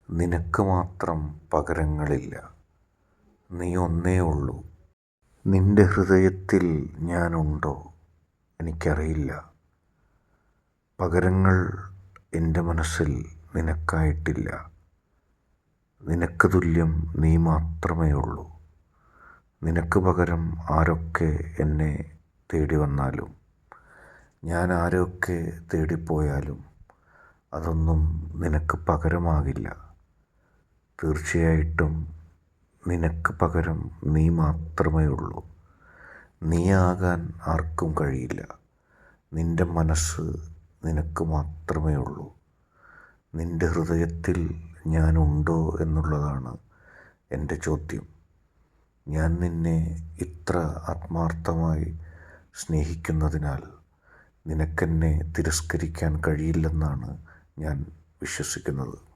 നിനക്ക് മാത്രം പകരങ്ങളില്ല. നീ ഒന്നേ ഉള്ളൂ. നിന്റെ ഹൃദയത്തിൽ ഞാനുണ്ടോ എനിക്കറിയില്ല. പകരങ്ങൾ എൻ്റെ മനസ്സിൽ നിനക്കായിട്ടില്ല. നിനക്ക് തുല്യം നീ മാത്രമേ ഉള്ളൂ. നിനക്ക് പകരം ആരൊക്കെ എന്നെ തേടി വന്നാലും, ഞാൻ ആരൊക്കെ തേടിപ്പോയാലും അതൊന്നും നിനക്ക് പകരമാകില്ല. തീർച്ചയായിട്ടും നിനക്ക് പകരം നീ മാത്രമേ ഉള്ളൂ. നീയാകാൻ ആർക്കും കഴിയില്ല. നിന്റെ മനസ്സ് നിനക്ക് മാത്രമേ ഉള്ളൂ. നിന്റെ ഹൃദയത്തിൽ ഞാനുണ്ടോ എന്നുള്ളതാണ് എൻ്റെ ചോദ്യം. ഞാൻ നിന്നെ ഇത്ര ആത്മാർത്ഥമായി സ്നേഹിക്കുന്നതിനാൽ നിനക്കെന്നെ തിരസ്കരിക്കാൻ കഴിയില്ലെന്നാണ് ഞാൻ വിശ്വസിക്കുന്നത്.